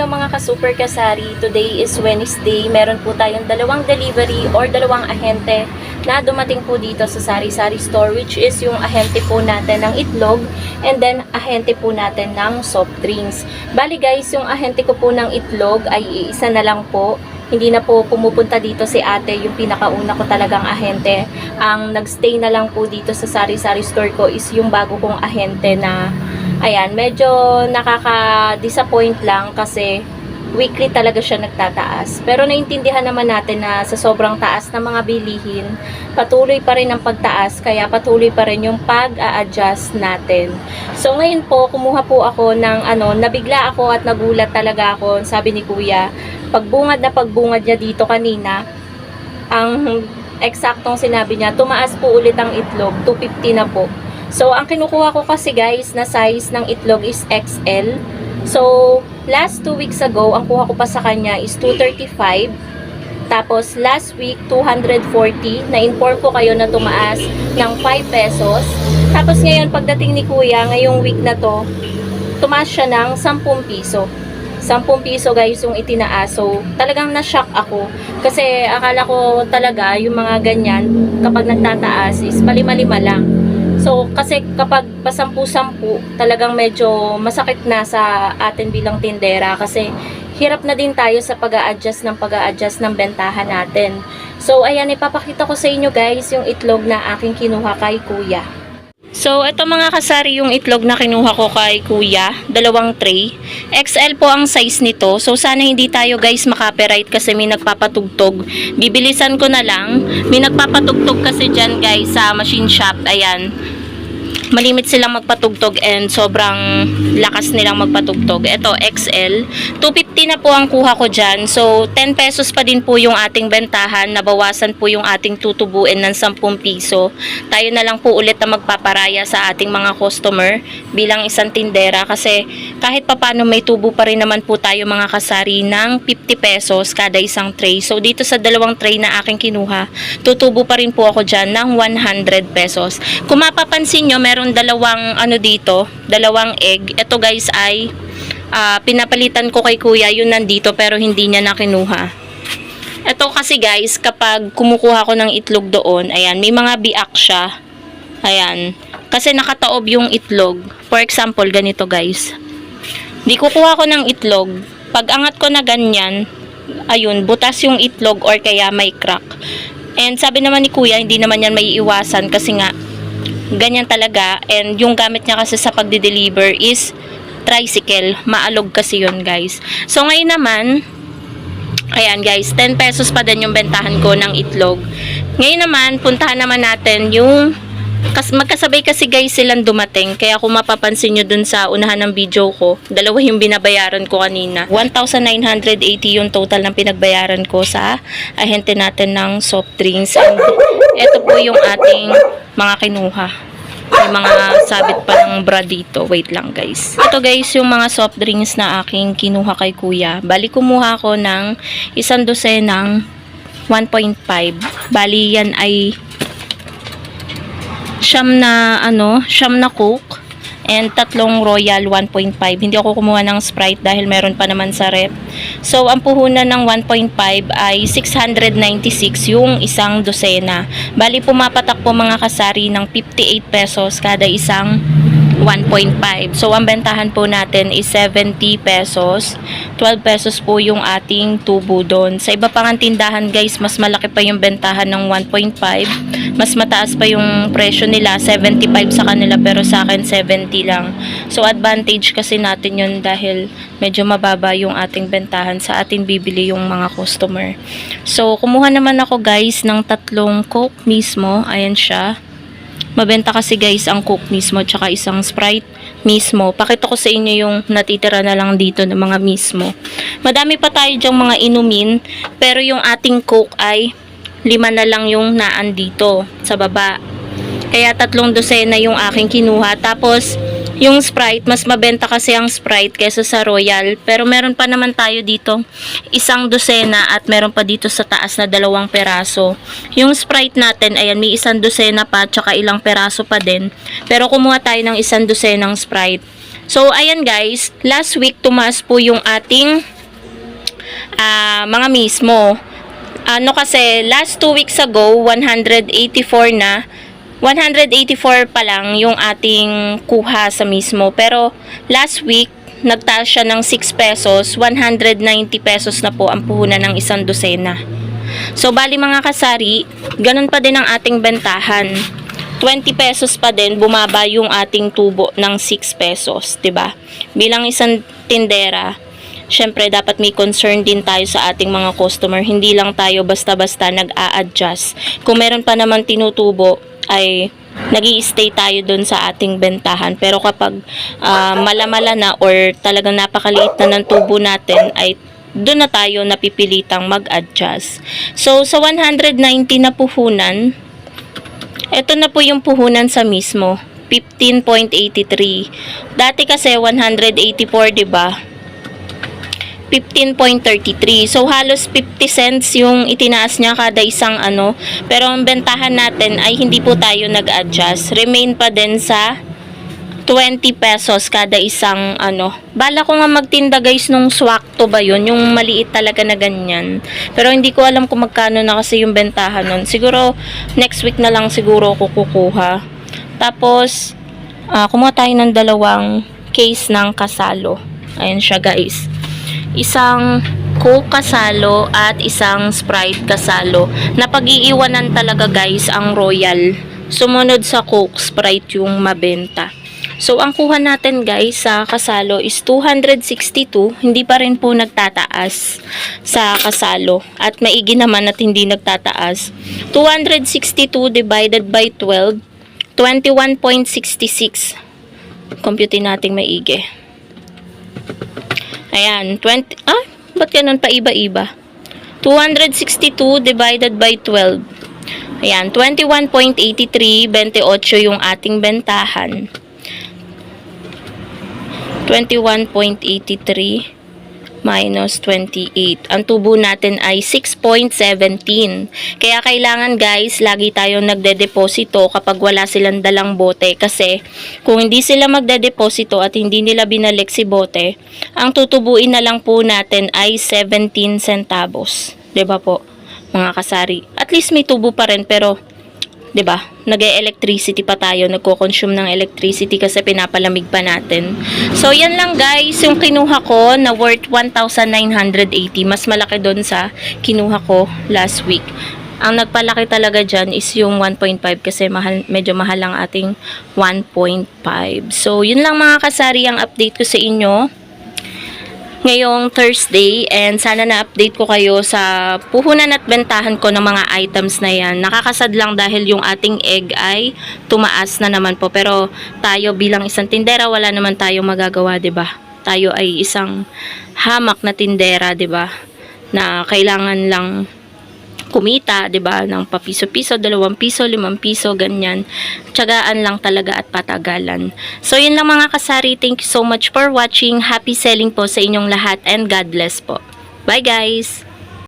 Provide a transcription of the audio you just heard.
Hello mga ka-super kasari, today is Wednesday. Meron po tayong dalawang delivery or dalawang ahente na dumating po dito sa Sari-Sari Store, which is yung ahente po natin ng itlog and then ahente po natin ng soft drinks. Bali guys, yung ahente ko po ng itlog ay isa na lang po. Hindi na po pumupunta dito si ate, yung pinakauna ko talagang ahente. Ang nagstay na lang po dito sa Sari-Sari Store ko is yung bago kong ahente na ayan, medyo nakaka-disappoint lang kasi weekly talaga siya nagtataas. Pero naintindihan naman natin na sa sobrang taas ng mga bilihin, patuloy pa rin ang pagtaas, kaya patuloy pa rin yung pag-a-adjust natin. So ngayon po, kumuha po ako ng nabigla ako at nagulat talaga ako. Sabi ni Kuya, pagbungad niya dito kanina, ang eksaktong sinabi niya, tumaas po ulit ang itlog, 250 na po. So, ang kinukuha ko kasi guys na size ng itlog is XL. So, last 2 weeks ago, ang kuha ko pa sa kanya is 235. Tapos, last week, 240. Na-inform ko kayo na tumaas ng 5 pesos. Tapos, ngayon, pagdating ni Kuya, ngayong week na to, tumaas siya ng 10 piso. 10 piso guys yung itinaas. So, talagang na-shock ako. Kasi, akala ko talaga yung mga ganyan, kapag nagtataas is palima-lima lang. So, kasi kapag pasampu-sampu, talagang medyo masakit na sa atin bilang tindera kasi hirap na din tayo sa pag-a-adjust ng bentahan natin. So, ayan, ipapakita ko sa inyo guys yung itlog na aking kinuha kay Kuya. So, ito mga kasari yung itlog na kinuha ko kay Kuya, dalawang tray. XL po ang size nito. So, sana hindi tayo guys makapiright kasi may nagpapatugtog. Bibilisan ko na lang. May nagpapatugtog kasi dyan guys sa machine shop. Ayan. Malimit silang magpatugtog and sobrang lakas nilang magpatugtog. Ito, XL. 250 na po ang kuha ko dyan. So, 10 pesos pa din po yung ating bentahan. Nabawasan po yung ating tutubuin ng 10 piso. Tayo na lang po ulit na magpaparaya sa ating mga customer bilang isang tindera. Kasi kahit papano may tubo pa rin naman po tayo mga kasari ng 50 pesos kada isang tray. So, dito sa dalawang tray na aking kinuha, tutubo pa rin po ako dyan ng 100 pesos. Kung mapapansin nyo, meron dalawang dalawang egg. Ito guys ay pinapalitan ko kay Kuya, yun nandito pero hindi niya nakinuha. Ito kasi guys, kapag kumukuha ko ng itlog doon, ayan, may mga biak siya. Ayan, kasi nakataob yung itlog. For example, ganito guys. Di kukuha ko ng itlog, pag angat ko na ganyan, ayun, butas yung itlog or kaya may crack. And sabi naman ni Kuya, hindi naman yan may iwasan kasi nga ganyan talaga, and yung gamit niya kasi sa pagde-deliver is tricycle, maalog kasi yun guys. So ngayon naman, ayan guys, 10 pesos pa din yung bentahan ko ng itlog. Ngayon naman, puntahan naman natin yung magkasabay kasi guys silang dumating, kaya kung mapapansin nyo dun sa unahan ng video ko, dalawa yung binabayaran ko kanina. 1,980 yung total ng pinagbayaran ko sa ahente natin ng soft drinks, and ito po yung ating mga kinuha. May mga sabit pa ng bra dito. Wait lang guys. Ito guys yung mga soft drinks na aking kinuha kay Kuya. Bali kumuha ko ng isang dosenang 1.5. Bali yan ay siyam na Coke and tatlong Royal 1.5. Hindi ako kumuha ng Sprite dahil meron pa naman sa rep. So, ang puhunan ng 1.5 ay 696 yung isang dosena. Bali, pumapatak po mga kasari ng 58 pesos kada isang 1.5. So, ang bentahan po natin is 70 pesos. 12 pesos po yung ating tubo doon. Sa iba pang tindahan guys, mas malaki pa yung bentahan ng 1.5. Mas mataas pa yung presyo nila, 75 sa kanila pero sa akin 70 lang. So, advantage kasi natin yun dahil medyo mababa yung ating bentahan sa ating bibili yung mga customer. So, kumuha naman ako guys ng tatlong Coke mismo. Ayan siya. Mabenta kasi guys ang Coke mismo tsaka isang Sprite mismo. Pakita ko sa inyo yung natitira na lang dito ng mga mismo. Madami pa tayo dyang mga inumin, pero yung ating Coke ay 5 na lang yung naan dito sa baba. Kaya 3 dosena yung aking kinuha. Tapos yung Sprite, mas mabenta kasi ang Sprite kaysa sa Royal. Pero meron pa naman tayo dito isang dosena at meron pa dito sa taas na 2 peraso. Yung Sprite natin, ayan, may isang dosena pa tsaka ilang peraso pa din. Pero kumuha tayo ng isang dosenang Sprite. So, ayan guys, last week tumaas po yung ating mga mismo. Ano kasi, last 2 weeks ago, 184 na. 184 pa lang yung ating kuha sa mismo. Pero, last week, nagtaas siya ng 6 pesos. 190 pesos na po ang puhunan ng isang dosena. So, bali mga kasari, ganun pa din ang ating bentahan. 20 pesos pa din, bumaba yung ating tubo ng 6 pesos, 'di ba? Bilang isang tindera, syempre dapat may concern din tayo sa ating mga customer. Hindi lang tayo basta-basta nag-a-adjust. Kung meron pa naman tinutubo, ay nag-i-stay tayo dun sa ating bentahan. Pero kapag mala-mala na or talagang napakaliit na ng tubo natin, ay doon na tayo napipilitang mag-adjust. So, sa 190 na puhunan, ito na po yung puhunan sa mismo, 15.83. Dati kasi 184, 'di ba? 15.33. So halos 50 cents yung itinaas niya kada isang ano. Pero ang bentahan natin ay hindi po tayo nag-adjust. Remain pa din sa 20 pesos kada isang ano. Bala ko nga magtinda guys nung swakto ba yun, yung maliit talaga na ganyan. Pero hindi ko alam kung magkano na kasi yung bentahan nun. Siguro next week na lang siguro ako kukuha. Tapos kumuha tayo ng 2 case ng kasalo. Ayan siya guys. Isang Coke kasalo at isang Sprite kasalo. Napag-iiwanan talaga guys ang Royal. Sumunod sa Coke, Sprite yung mabenta. So, ang kuha natin guys sa kasalo is 262. Hindi pa rin po nagtataas sa kasalo. At maigi naman at hindi nagtataas. 262 divided by 12, 21.66. Computin natin maigi. Ayan, ba't ganun pa iba-iba? 262 divided by 12. Ayan, 21.83, 28 yung ating bentahan. 21.83 minus 28. Ang tubo natin ay 6.17. Kaya kailangan guys, lagi tayong nagde-deposito kapag wala silang dalang bote. Kasi kung hindi sila magde-deposito at hindi nila binalik si bote, ang tutubuin na lang po natin ay 17 centavos. 'Di ba po, mga kasari? At least may tubo pa rin pero 'di ba? Nag-e-electricity pa tayo, nagko-consume ng electricity kasi pinapalamig pa natin. So, yan lang guys, yung kinuha ko na worth 1,980. Mas malaki doon sa kinuha ko last week. Ang nagpalaki talaga dyan is yung 1.5 kasi medyo mahal ang ating 1.5. So, yun lang mga kasari ang update ko sa inyo ngayong Thursday, and sana na-update ko kayo sa puhunan at bentahan ko ng mga items na yan. Nakakasad lang dahil yung ating egg ay tumaas na naman po, pero tayo bilang isang tindera wala naman tayo magagawa, 'di ba? Tayo ay isang hamak na tindera, 'di ba? Na kailangan lang kumita, 'di ba? Ng papiso-piso, 2 piso, 5 piso, ganyan. Tiyagaan lang talaga at patagalan. So, yun lang mga kasari. Thank you so much for watching. Happy selling po sa inyong lahat and God bless po. Bye guys!